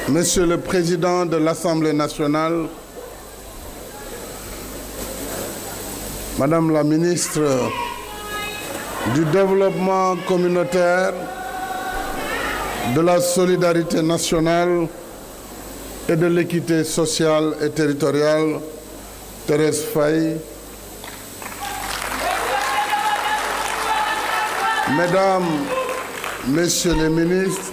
Monsieur le Président de l'Assemblée nationale, Madame la ministre du Développement communautaire, de la solidarité nationale et de l'équité sociale et territoriale, Thérèse Faye, Mesdames, Messieurs les ministres,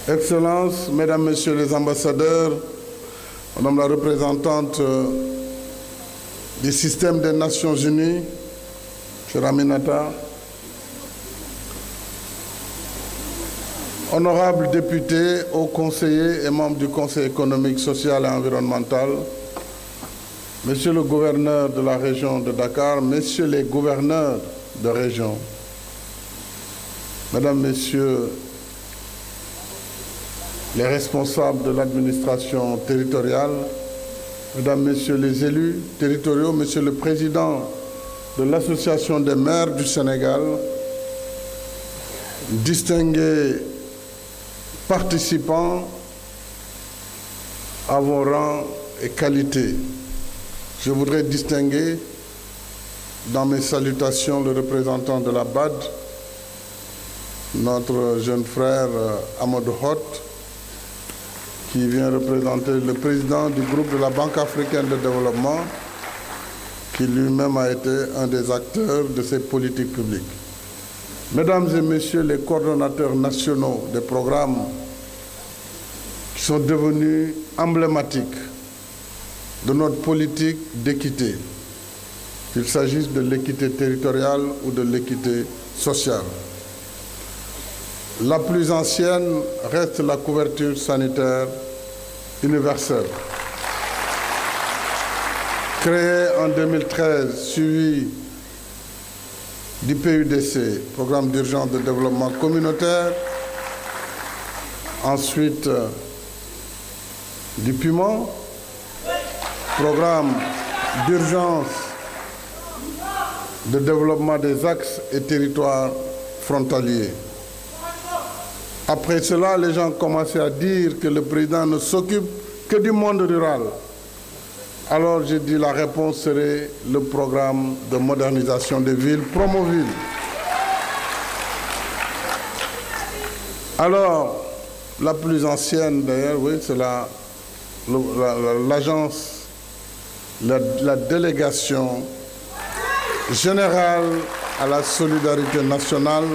Excellences, Mesdames, Messieurs les ambassadeurs, Madame la représentante du système des Nations Unies, chère Aminata, honorables députés, hauts conseillers et membres du Conseil économique, social et environnemental, Monsieur le gouverneur de la région de Dakar, Messieurs les gouverneurs de région, Mesdames, Messieurs les responsables de l'administration territoriale, Mesdames, Messieurs les élus territoriaux, Monsieur le Président de l'Association des maires du Sénégal, distingués participants à vos rangs et qualités. Je voudrais distinguer dans mes salutations le représentant de la BAD, notre jeune frère Amadou Hott, qui vient représenter le président du groupe de la Banque africaine de développement, qui lui-même a été un des acteurs de ces politiques publiques. Mesdames et Messieurs les coordonnateurs nationaux des programmes qui sont devenus emblématiques de notre politique d'équité, qu'il s'agisse de l'équité territoriale ou de l'équité sociale. La plus ancienne reste la couverture sanitaire universelle. Créée en 2013, suivie du PUDC, Programme d'urgence de développement communautaire, ensuite du PUMA, Programme d'urgence de développement des axes et territoires frontaliers. Après cela, les gens commençaient à dire que le président ne s'occupe que du monde rural. Alors j'ai dit la réponse serait le programme de modernisation des villes, Promoville. Alors, la plus ancienne d'ailleurs, oui, c'est l'agence, la délégation générale à la solidarité nationale,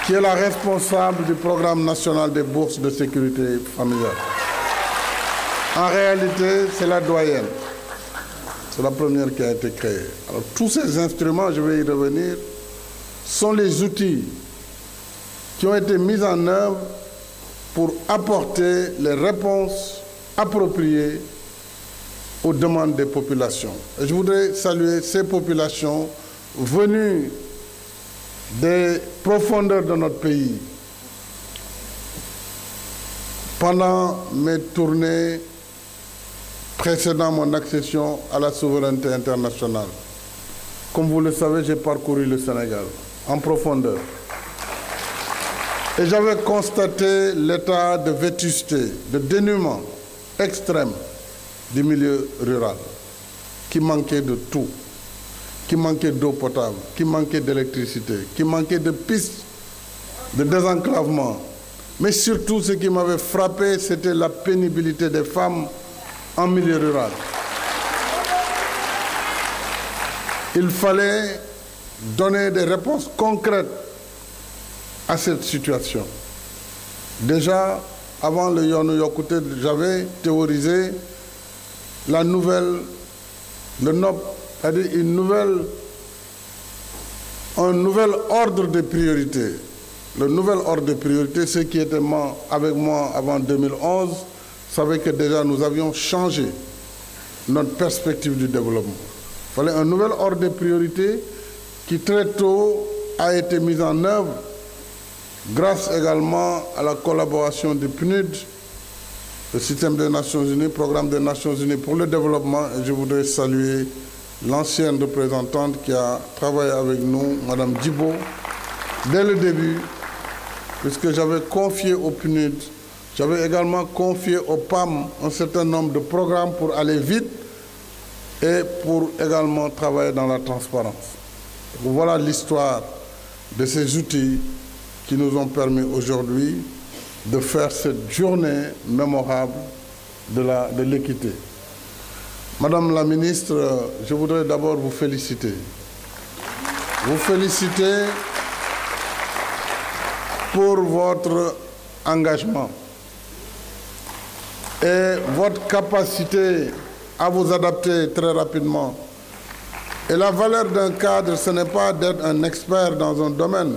qui est la responsable du programme national des bourses de sécurité familiale. En réalité, c'est la doyenne. C'est la première qui a été créée. Alors, tous ces instruments, je vais y revenir, sont les outils qui ont été mis en œuvre pour apporter les réponses appropriées aux demandes des populations. Et je voudrais saluer ces populations venues des profondeurs de notre pays. Pendant mes tournées précédant mon accession à la souveraineté internationale, comme vous le savez, j'ai parcouru le Sénégal en profondeur. Et j'avais constaté l'état de vétusté, de dénuement extrême du milieu rural, qui manquait de tout, qui manquait d'eau potable, qui manquait d'électricité, qui manquait de pistes de désenclavement. Mais surtout, ce qui m'avait frappé, c'était la pénibilité des femmes en milieu rural. Il fallait donner des réponses concrètes à cette situation. Déjà, avant le Yoonu Yokkute, j'avais théorisé la nouvelle, le NOP, c'est-à-dire un nouvel ordre de priorité. Le nouvel ordre de priorité, ceux qui étaient avec moi avant 2011 savaient que déjà nous avions changé notre perspective du développement. Il fallait un nouvel ordre de priorité qui très tôt a été mis en œuvre grâce également à la collaboration du PNUD, le système des Nations Unies, programme des Nations Unies pour le développement, et je voudrais saluer l'ancienne représentante qui a travaillé avec nous, Mme Djibo, dès le début, puisque j'avais confié au PNUD, j'avais également confié au PAM un certain nombre de programmes pour aller vite et pour également travailler dans la transparence. Voilà l'histoire de ces outils qui nous ont permis aujourd'hui de faire cette journée mémorable de l'équité. Madame la ministre, je voudrais d'abord vous féliciter. Vous féliciter pour votre engagement et votre capacité à vous adapter très rapidement. Et la valeur d'un cadre, ce n'est pas d'être un expert dans un domaine.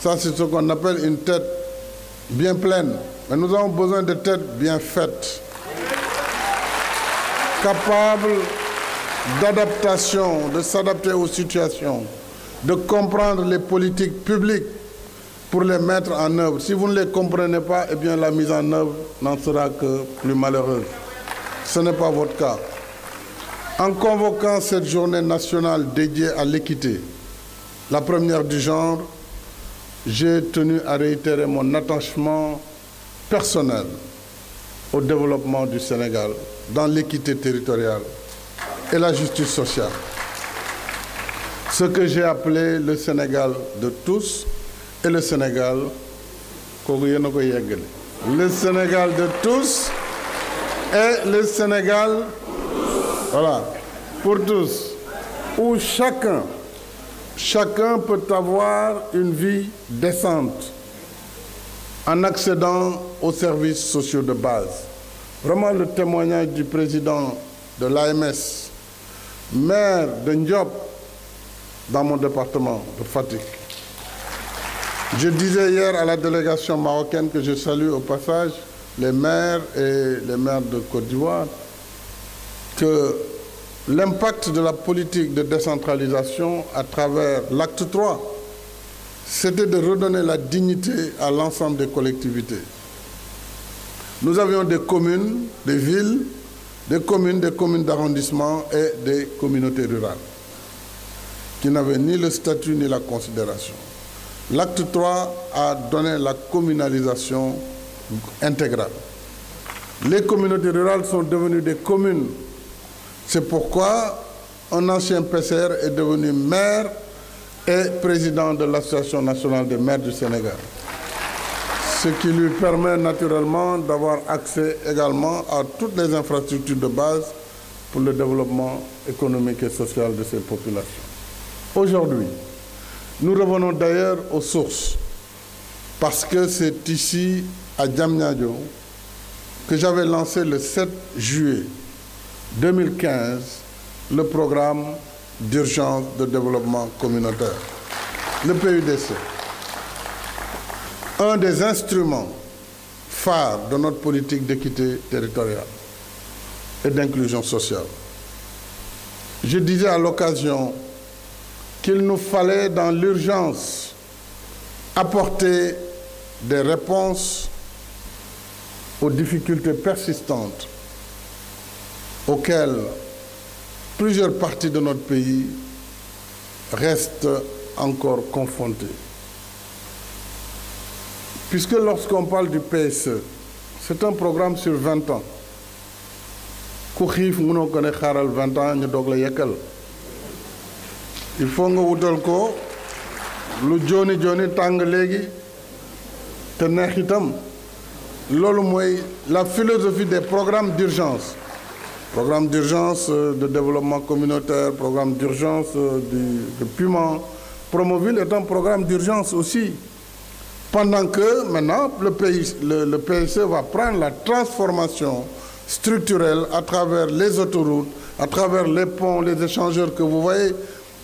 Ça, c'est ce qu'on appelle une tête bien pleine. Mais nous avons besoin de têtes bien faites, capables d'adaptation, de s'adapter aux situations, de comprendre les politiques publiques pour les mettre en œuvre. Si vous ne les comprenez pas, eh bien la mise en œuvre n'en sera que plus malheureuse. Ce n'est pas votre cas. En convoquant cette journée nationale dédiée à l'équité, la première du genre, j'ai tenu à réitérer mon attachement personnel au développement du Sénégal dans l'équité territoriale et la justice sociale. Ce que j'ai appelé le Sénégal de tous et le Sénégal, le Sénégal de tous et le Sénégal, voilà, pour tous, où chacun peut avoir une vie décente en accédant aux services sociaux de base. Vraiment le témoignage du président de l'AMS, maire de Ndiop, dans mon département de Fatick. Je disais hier à la délégation marocaine que je salue au passage les maires et les maires de Côte d'Ivoire, que l'impact de la politique de décentralisation à travers l'acte 3, c'était de redonner la dignité à l'ensemble des collectivités. Nous avions des communes, des villes, des communes d'arrondissement et des communautés rurales qui n'avaient ni le statut ni la considération. L'acte 3 a donné la communalisation intégrale. Les communautés rurales sont devenues des communes. C'est pourquoi un ancien PCR est devenu maire et président de l'Association nationale des maires du Sénégal. Ce qui lui permet naturellement d'avoir accès également à toutes les infrastructures de base pour le développement économique et social de ces populations. Aujourd'hui, nous revenons d'ailleurs aux sources, parce que c'est ici, à Diamniadio, que j'avais lancé le 7 juillet 2015 le programme d'urgence de développement communautaire, le PUDC. Un des instruments phares de notre politique d'équité territoriale et d'inclusion sociale. Je disais à l'occasion qu'il nous fallait dans l'urgence apporter des réponses aux difficultés persistantes auxquelles plusieurs parties de notre pays restent encore confrontées. Puisque lorsqu'on parle du PSE, c'est un programme sur 20 ans. Ku xiif mënoo ko ne xaaral 20 ans ñu doog la yekkal. Il faut nga wutal ko lu jooni jooni tàng léegi te neex itam. Loolu mooy la philosophie des programmes d'urgence. Programme d'urgence de développement communautaire, programme d'urgence de Puma. Promoville est un programme d'urgence aussi. Pendant que maintenant, le PSE va prendre la transformation structurelle à travers les autoroutes, à travers les ponts, les échangeurs que vous voyez,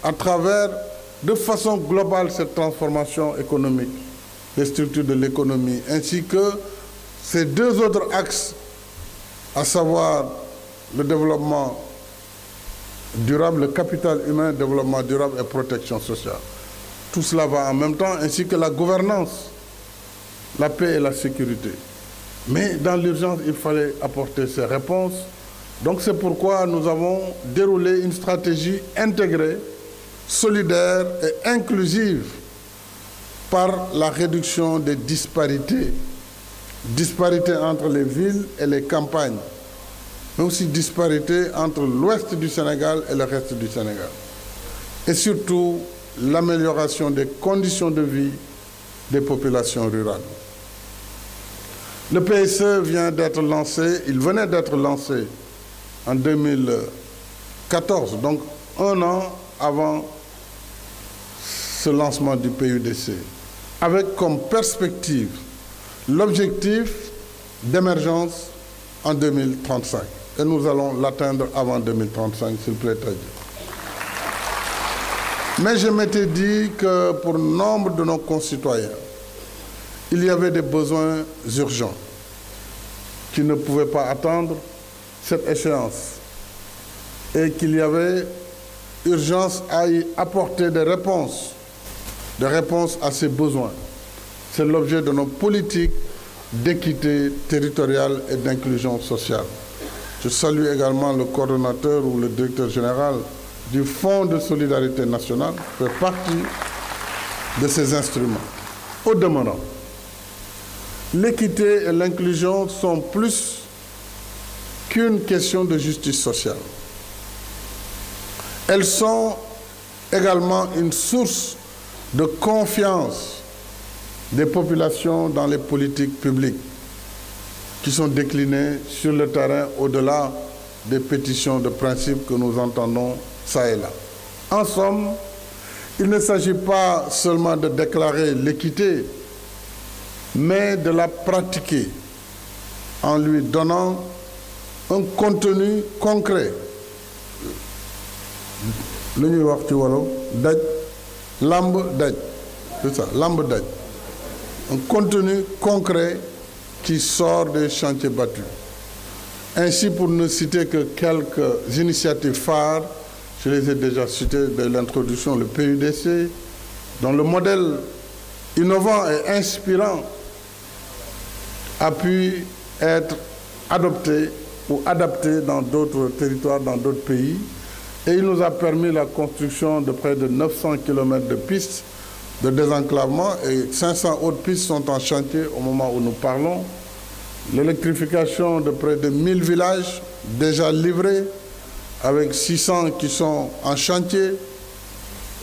à travers, de façon globale, cette transformation économique, les structures de l'économie, ainsi que ces deux autres axes, à savoir le développement durable, le capital humain, développement durable et protection sociale. Tout cela va en même temps, ainsi que la gouvernance, la paix et la sécurité. Mais dans l'urgence, il fallait apporter ces réponses Donc c'est pourquoi nous avons déroulé une stratégie intégrée, solidaire et inclusive par la réduction des disparités. Disparités entre les villes et les campagnes, mais aussi disparités entre l'ouest du Sénégal et le reste du Sénégal. Et surtout, l'amélioration des conditions de vie des populations rurales. Le PSE vient d'être lancé, il venait d'être lancé en 2014, donc un an avant ce lancement du PUDC, avec comme perspective l'objectif d'émergence en 2035. Et nous allons l'atteindre avant 2035, s'il plaît à Dieu. Mais je m'étais dit que pour nombre de nos concitoyens, il y avait des besoins urgents qui ne pouvaient pas attendre cette échéance et qu'il y avait urgence à y apporter des réponses à ces besoins. C'est l'objet de nos politiques d'équité territoriale et d'inclusion sociale. Je salue également le coordonnateur ou le directeur général du Fonds de solidarité nationale, qui fait partie de ces instruments. Au demeurant, l'équité et l'inclusion sont plus qu'une question de justice sociale. Elles sont également une source de confiance des populations dans les politiques publiques qui sont déclinées sur le terrain au-delà des pétitions de principe que nous entendons ça et là. En somme, il ne s'agit pas seulement de déclarer l'équité, mais de la pratiquer en lui donnant un contenu concret. Lu ñuy wax ci wolof daj lamb daj, c'est ça, lamb daj. Un contenu concret qui sort des chantiers battus. Ainsi, pour ne citer que quelques initiatives phares, je les ai déjà citées dès l'introduction, le PUDC, dont le modèle innovant et inspirant a pu être adopté ou adapté dans d'autres territoires, dans d'autres pays, et il nous a permis la construction de près de 900 km de pistes de désenclavement et 500 autres pistes sont en chantier au moment où nous parlons. L'électrification de près de 1000 villages déjà livrés, avec 600 qui sont en chantier.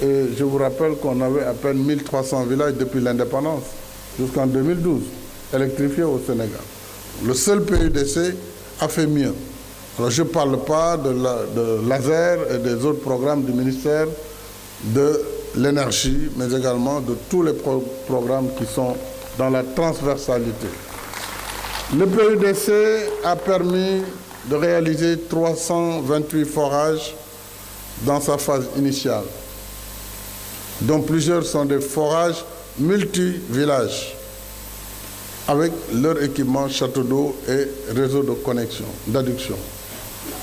Et je vous rappelle qu'on avait à peine 1300 villages depuis l'indépendance, jusqu'en 2012, électrifiés au Sénégal. Le seul PUDC a fait mieux. Alors je ne parle pas de laser et des autres programmes du ministère de l'énergie, mais également de tous les programmes qui sont dans la transversalité. Le PUDC a permis de réaliser 328 forages dans sa phase initiale, dont plusieurs sont des forages multi-villages, avec leur équipement château d'eau et réseau de connexion, d'adduction.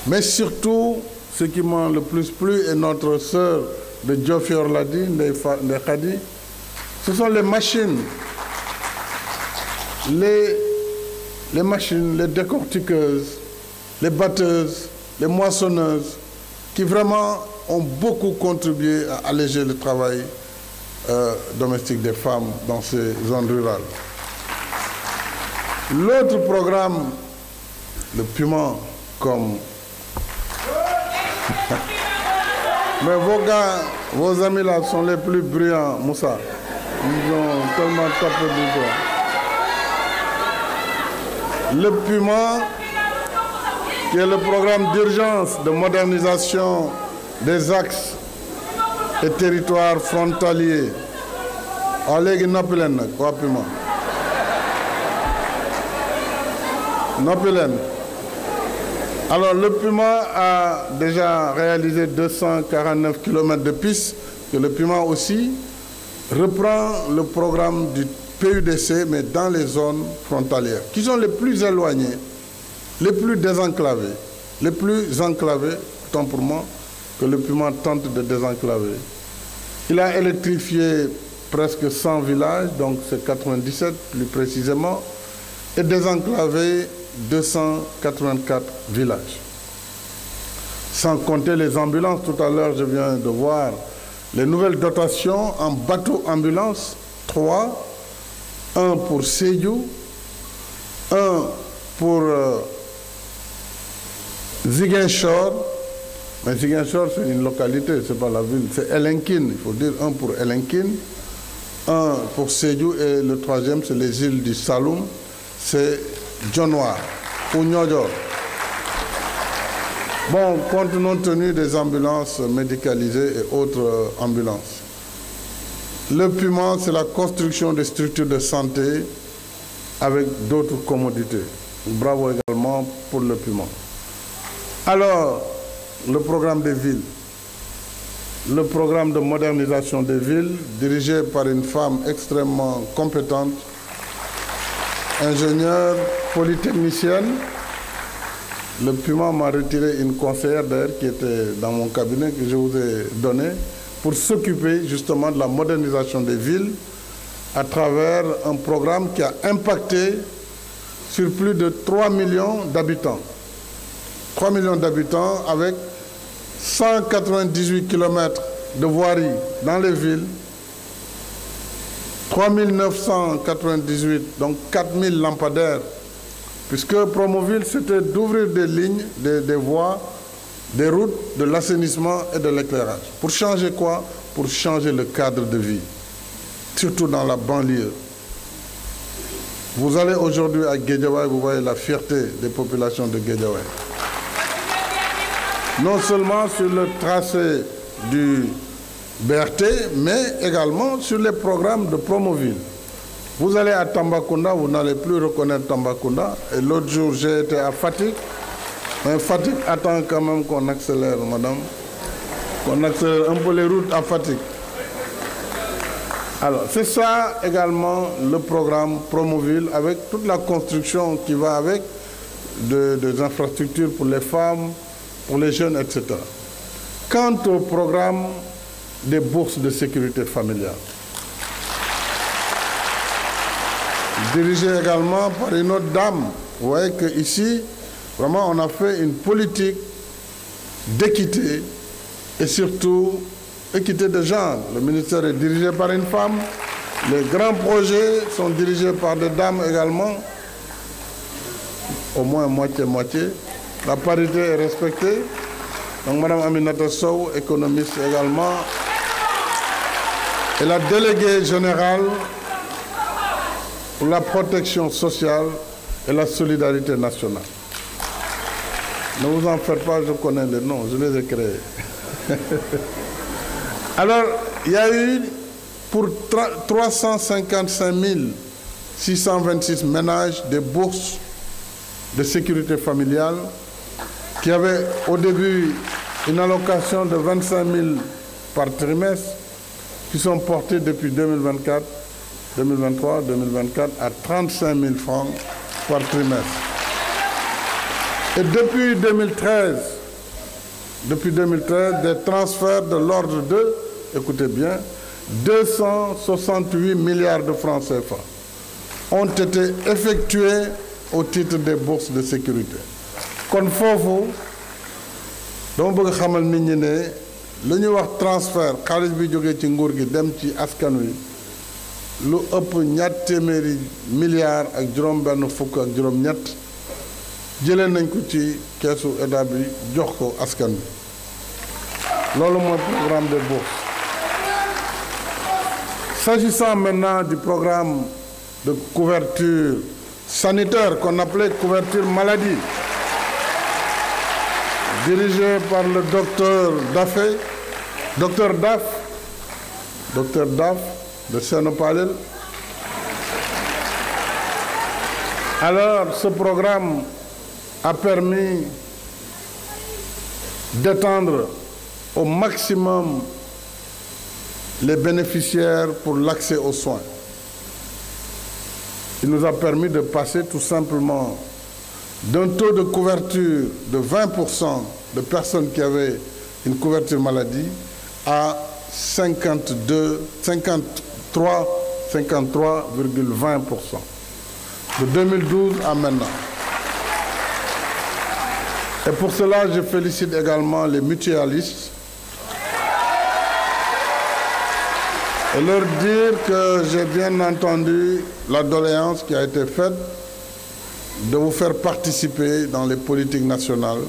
Mais surtout, ce qui m'a le plus plu, et notre sœur de Diofior l'a dit, Ndeye Khady, ce sont les machines, les machines, les décortiqueuses, les batteuses, les moissonneuses, qui vraiment ont beaucoup contribué à alléger le travail domestique des femmes dans ces zones rurales. L'autre programme, le piment, comme... Mais vos gars, vos amis là sont les plus brillants, Moussa. Ils ont tellement tapé du doigt. Le piment, qui est le programme d'urgence de modernisation des axes et territoires frontaliers. Alors, léegi noppi leen nag waa piment. Noppi leen. Alors, le piment a déjà réalisé 249 km de pistes, que le piment aussi reprend le programme du PUDC, mais dans les zones frontalières, qui sont les plus éloignées, les plus désenclavées, les plus enclavées, tant pour moi, que le piment tente de désenclaver. Il a électrifié presque 100 villages, donc c'est 97 plus précisément, et désenclavé 284 villages. sans compter les ambulances. Tout à l'heure, je viens de voir les nouvelles dotations en bateau-ambulance, 3, un pour Sédhiou, un pour Ziguinchor. Mais Ziguinchor, c'est une localité, ce n'est pas la ville, c'est Elinkine, il faut dire un pour Elinkine, un pour Sédhiou et le troisième, c'est les îles du Saloum, c'est Dionewar ou Niodior. Bon, compte tenu des ambulances médicalisées et autres ambulances. Le paiement, c'est la construction des structures de santé avec d'autres commodités. Bravo également pour le paiement. Alors, le programme des villes. Le programme de modernisation des villes, dirigé par une femme extrêmement compétente, ingénieure, polytechnicienne. Le paiement m'a retiré une conseillère d'ailleurs qui était dans mon cabinet que je vous ai donné pour s'occuper justement de la modernisation des villes à travers un programme qui a impacté sur plus de 3 millions d'habitants. 3 millions d'habitants avec 198 km de voirie dans les villes, 3 998, donc 4 000 lampadaires, puisque Promoville, c'était d'ouvrir des lignes, des voies, des routes, de l'assainissement et de l'éclairage. Pour changer quoi? Pour changer le cadre de vie, surtout dans la banlieue. Vous allez aujourd'hui à Guédiawaye, vous voyez la fierté des populations de Guédiawaye. Non seulement sur le tracé du BRT, mais également sur les programmes de Promoville. Vous allez à Tambacounda, vous n'allez plus reconnaître Tambacounda. Et l'autre jour, j'ai été à Fatick. Mais Fatick attend quand même qu'on accélère, madame. Qu'on accélère un peu les routes à Fatick. Alors, c'est ça également le programme Promoville, avec toute la construction qui va avec, des infrastructures pour les femmes, pour les jeunes, etc. Quant au programme des bourses de sécurité familiale, dirigé également par une autre dame. Vous voyez qu'ici, vraiment, on a fait une politique d'équité et surtout équité de genre. Le ministère est dirigé par une femme. Les grands projets sont dirigés par des dames également, au moins moitié-moitié. La parité est respectée. Donc, Mme Aminata Sow, économiste également, et la déléguée générale pour la protection sociale et la solidarité nationale. Ne vous en faites pas, je connais les noms, je les ai créés. Alors, il y a eu pour 355 626 ménages des bourses de sécurité familiale qui avaient au début une allocation de 25 000 par trimestre qui sont portées depuis 2024, 2023, 2024 à 35 000 francs par trimestre. Et depuis 2013, des transferts de l'ordre de, écoutez bien, 268 milliards de francs CFA ont été effectués au titre des bourses de sécurité. Kon foofu dama bëgg xamal nit ñi ne lu ñuy wax transfert xaalis bi jógee ci nguur gi dem ci askan wi lu ëpp ñaar téeméeri milliards ak juróom-benn fukk ak juróom-ñett jëlee nañ ko ci keesu état bi jox ko askan bi loolu mooy programme des bourses. S'agissant maintenant du programme de couverture sanitaire qu'on appelait couverture maladie, dirigé par le docteur Dafé, docteur Daf de Sénopalel. Alors, ce programme a permis d'étendre au maximum les bénéficiaires pour l'accès aux soins. Il nous a permis de passer tout simplement d'un taux de couverture de 20% de personnes qui avaient une couverture maladie à 53,20% de 2012 à maintenant. Et pour cela, je félicite également les mutualistes et leur dire que j'ai bien entendu la doléance qui a été faite de vous faire participer dans les politiques nationales.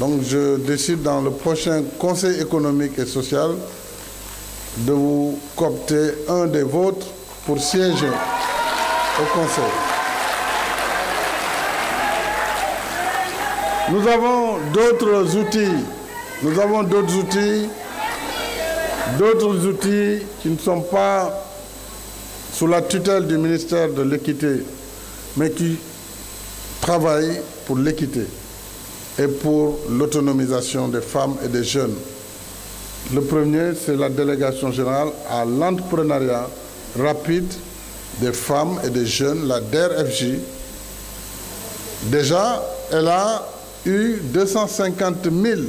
Donc je décide dans le prochain Conseil économique et social de vous coopter un des vôtres pour siéger au Conseil. Nous avons d'autres outils. Nous avons d'autres outils qui ne sont pas sous la tutelle du ministère de l'Équité, mais qui travaillent pour l'équité et pour l'autonomisation des femmes et des jeunes. Le premier, c'est la délégation générale à l'entrepreneuriat rapide des femmes et des jeunes, la DERFJ. Déjà, elle a eu 250 000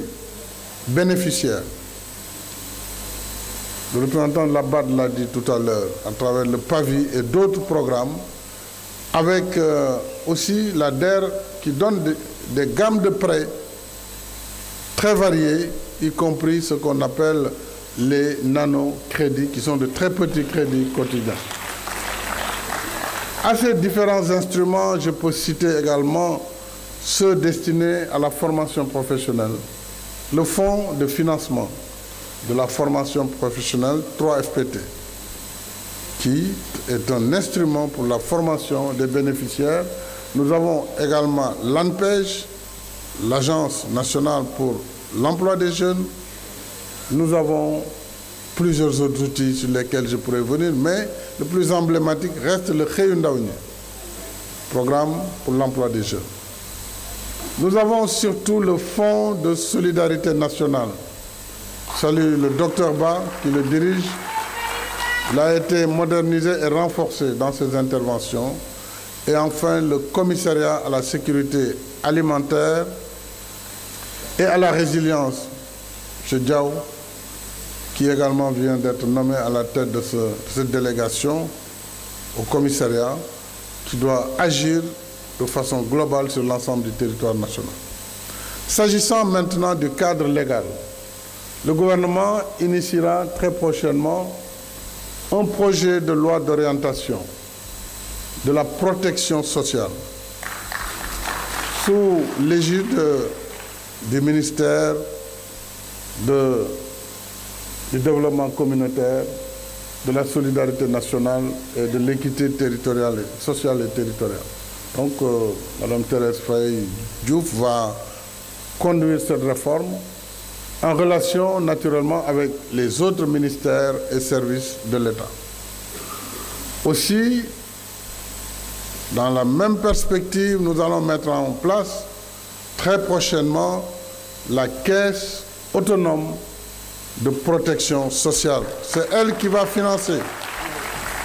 bénéficiaires. Le représentant de la BAD l'a dit tout à l'heure, à travers le PAVI et d'autres programmes, avec aussi la DER qui donne des gammes de prêts très variées, y compris ce qu'on appelle les nano-crédits, qui sont de très petits crédits quotidiens. À ces différents instruments, je peux citer également ceux destinés à la formation professionnelle, le fonds de financement de la formation professionnelle 3FPT, qui est un instrument pour la formation des bénéficiaires. Nous avons également l'ANPEJ, l'Agence nationale pour l'emploi des jeunes. Nous avons plusieurs autres outils sur lesquels je pourrais venir, mais le plus emblématique reste le Xëyu Ndaw ñi, programme pour l'emploi des jeunes. Nous avons surtout le Fonds de solidarité nationale. Je salue le docteur Ba qui le dirige. Il a été modernisé et renforcé dans ses interventions. Et enfin, le commissariat à la sécurité alimentaire et à la résilience, M. Diaw, qui également vient d'être nommé à la tête de cette délégation au commissariat, qui doit agir de façon globale sur l'ensemble du territoire national. S'agissant maintenant du cadre légal, le gouvernement initiera très prochainement un projet de loi d'orientation de la protection sociale sous l'égide du ministère du développement communautaire, de la solidarité nationale et de l'équité territoriale, sociale et territoriale. Donc, Mme Thérèse Faye Diouf va conduire cette réforme en relation naturellement avec les autres ministères et services de l'État. Aussi, dans la même perspective, nous allons mettre en place très prochainement la Caisse autonome de protection sociale. C'est elle qui va financer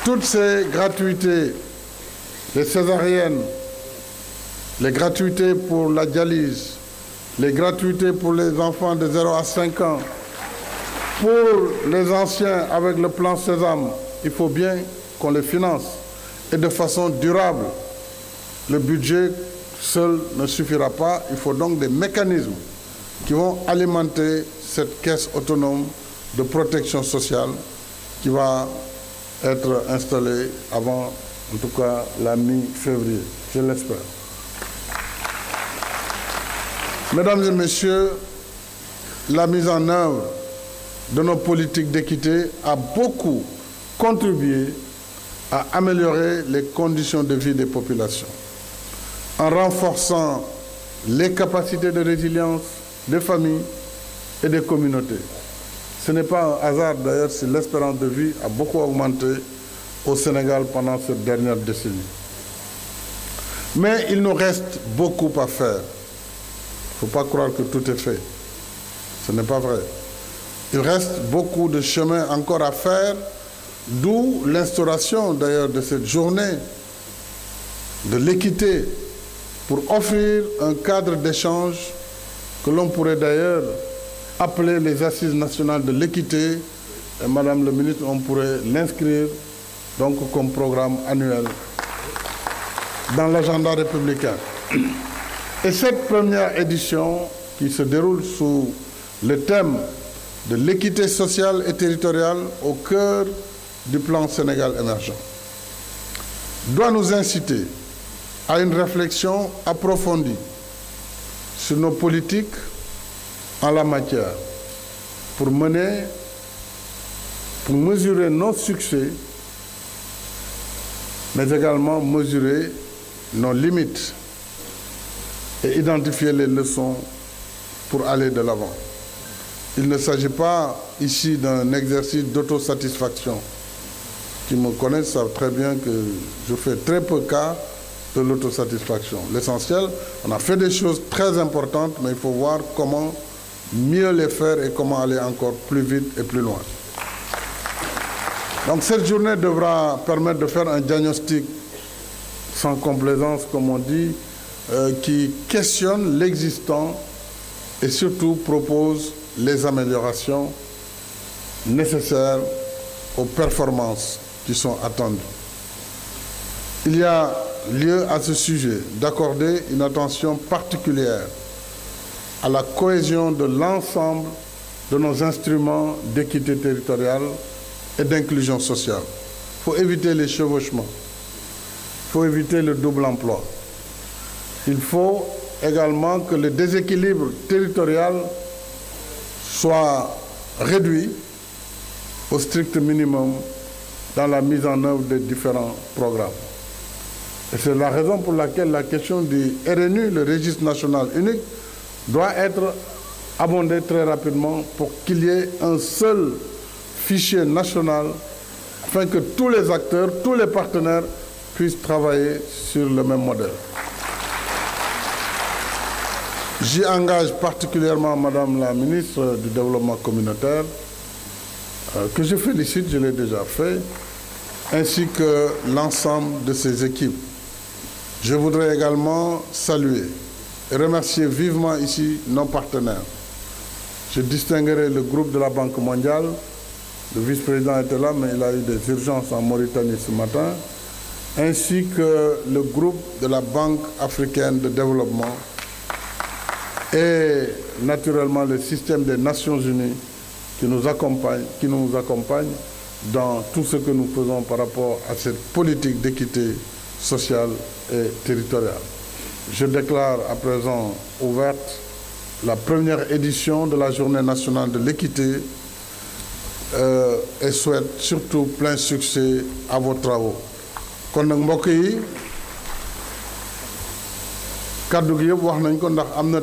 toutes ces gratuités, les césariennes, les gratuités pour la dialyse, les gratuités pour les enfants de 0 à 5 ans, pour les anciens avec le plan Sésame. Il faut bien qu'on les finance et de façon durable. Le budget seul ne suffira pas, il faut donc des mécanismes qui vont alimenter cette caisse autonome de protection sociale qui va être installée avant, en tout cas, la mi-février, je l'espère. Mesdames et messieurs, la mise en œuvre de nos politiques d'équité a beaucoup contribué à améliorer les conditions de vie des populations, en renforçant les capacités de résilience des familles et des communautés. Ce n'est pas un hasard d'ailleurs si l'espérance de vie a beaucoup augmenté au Sénégal pendant cette dernière décennie. Mais il nous reste beaucoup à faire. Il ne faut pas croire que tout est fait. Ce n'est pas vrai. Il reste beaucoup de chemin encore à faire, d'où l'instauration d'ailleurs de cette journée de l'équité pour offrir un cadre d'échange que l'on pourrait d'ailleurs appeler les Assises nationales de l'équité. Et Madame le ministre, on pourrait l'inscrire donc comme programme annuel dans l'agenda républicain. Et cette première édition, qui se déroule sous le thème de l'équité sociale et territoriale au cœur du plan Sénégal émergent, doit nous inciter à une réflexion approfondie sur nos politiques en la matière pour mesurer nos succès, mais également mesurer nos limites et identifier les leçons pour aller de l'avant. Il ne s'agit pas ici d'un exercice d'autosatisfaction. Qui me connaissent savent très bien que je fais très peu cas de l'autosatisfaction. L'essentiel, on a fait des choses très importantes, mais il faut voir comment mieux les faire et comment aller encore plus vite et plus loin. Donc cette journée devra permettre de faire un diagnostic sans complaisance, comme on dit, qui questionne l'existant et surtout propose les améliorations nécessaires aux performances qui sont attendues. Il y a lieu à ce sujet d'accorder une attention particulière à la cohésion de l'ensemble de nos instruments d'équité territoriale et d'inclusion sociale. Il faut éviter les chevauchements, il faut éviter le double emploi. Il faut également que le déséquilibre territorial soit réduit au strict minimum dans la mise en œuvre des différents programmes. Et c'est la raison pour laquelle la question du RNU, le registre national unique, doit être abondée très rapidement pour qu'il y ait un seul fichier national afin que tous les acteurs, tous les partenaires puissent travailler sur le même modèle. J'y engage particulièrement Madame la ministre du Développement communautaire, que je félicite, je l'ai déjà fait, ainsi que l'ensemble de ses équipes. Je voudrais également saluer et remercier vivement ici nos partenaires. Je distinguerai le groupe de la Banque mondiale. Le vice-président était là, mais il a eu des urgences en Mauritanie ce matin, ainsi que le groupe de la Banque africaine de développement et naturellement le système des Nations Unies qui nous accompagne dans tout ce que nous faisons par rapport à cette politique d'équité sociale et territoriale. Je déclare à présent ouverte la première édition de la Journée nationale de l'équité et souhaite surtout plein succès à vos travaux. Kon nag mbokk yi kaddu gi yëpp wax nañ ko ndax am na